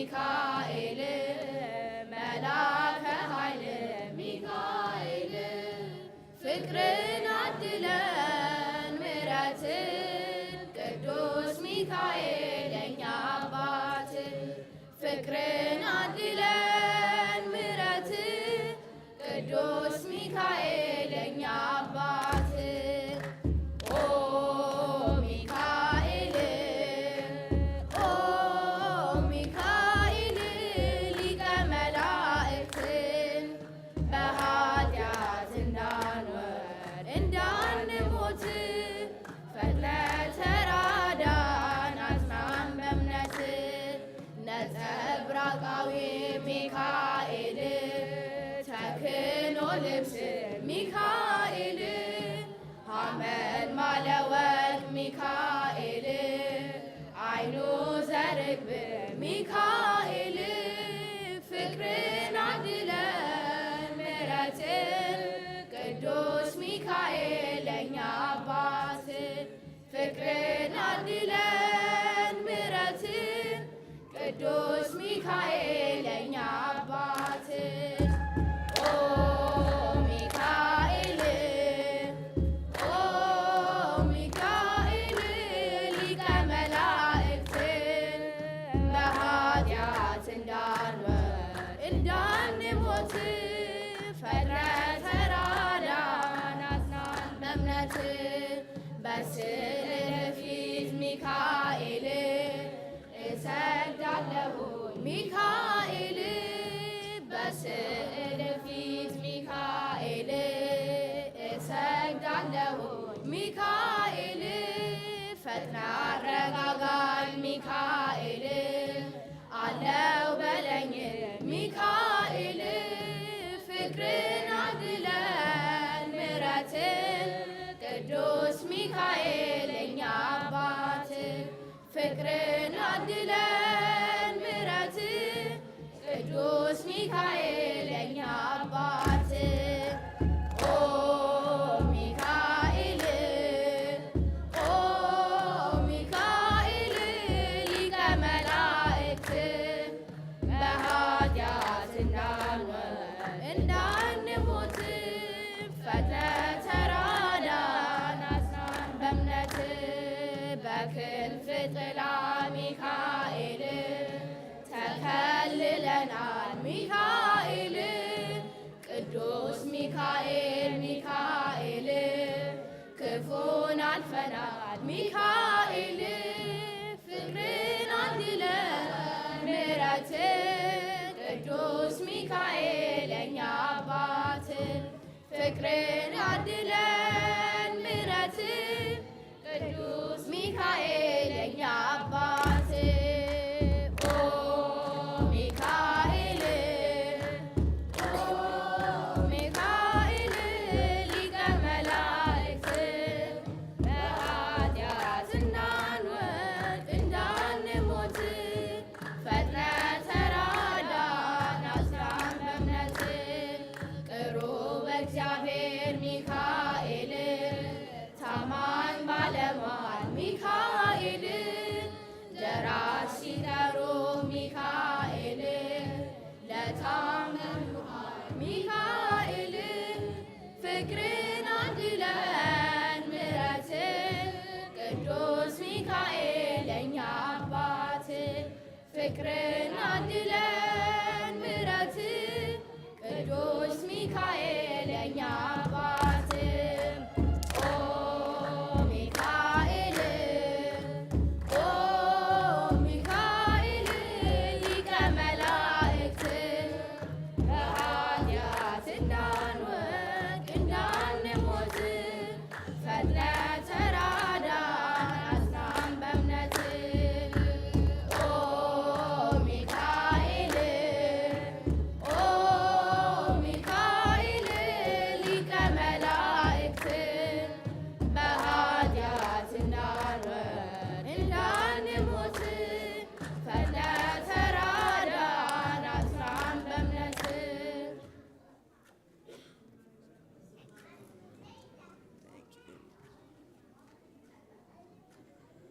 ሚካኤል መላከ ኃይል ሚካኤል ፍቅርን አድለን ምሕረትን ቅዱስ ሚካኤል የኛ አባት ፍቅርን አድለን ምሕረትን ቅዱስ ሚካኤል የኛ አባት ኦ ሚካኤል ኦ ሚካኤል ሊቀ መላእክት በኃጢአት እንዳንወድቅ እንዳንሞት ፈጥነህ ተራዳን አጽናን በእምነት ነጸብራቃዊ ሚካኤል ተክህኖ ልብስ ሚካኤል ሐመልማለ ወርቅ ሚካኤል አይኑ ዘርግብ ሚካኤል ፍቅርን አድለን ምሕረትን ቅዱስ ሚካኤል የኛ አባት ፍቅርን አድለን ምሕረትን ቅዱስ ሚካኤል የኛ አባት ኦ ሚካኤል ኦ ሚካኤል ሊቀ መላእክት በኃጢአት እንዳንወድቅ እንዳንሞት ፈጥነህ ተራዳን አጽናን በእምነት በስዕልህ ፊት ሚካኤል እሰግዳለሁ ሚካኤል በስዕልህ ፊት ሚካኤል እሰግዳለሁ ሚካኤል ፈጥነህ አረጋጋኝ ሚካኤል አለው በለኝ ሚካኤል ፍቅርን አድለን ምሕረትን ቅዱስ ሚካኤል የኛ አባት ፍቅርን አድለን ምሕረትን ቅዱስ ሚካኤል የኛ አባት ኦ ሚካኤል ኦ ሚካኤል ሊቀ መላእክት በኃጢአት እንዳንወድቅ እንዳንሞት ፈጥነህ ተራዳን አጽናን በእምነት በክንፍ ጥላ ሚካኤል ተከልለናል ሚካኤል ቅዱስ ሚካኤል ሚካኤል ክፉን አልፈናል ሚካኤል ፍቅርን አድለን ምሕረትን ቅዱስ ሚካኤል የኛ አባት ፍቅርን አድለን ምሕረትን ቅዱስ ሚካኤል የኛ አባት ኦ ሚካኤል ኦ ሚካኤል ሊቀ መላእክት በኃጢአት እንዳንወድቅ እንዳንሞት ፈጥነህ ተራዳን አጽናን በእምነት ቅሩብ እግዚአብሔር ሚካኤል ታማኝ ባለሟል ሚካኤል ደራሽ ሲጠሩ ሚካኤል ለታመኑሃል ሚካኤል ፍቅርን አድለን ምሕረትን ቅዱስ ሚካኤል የኛ አባት ፍቅርን አድለን ምሕረትን ቅዱስ ሚካኤል የኛ አባት ኦ ሚካኤል ኦ ሚካኤል ሊቀ መላእክት በኃጢአት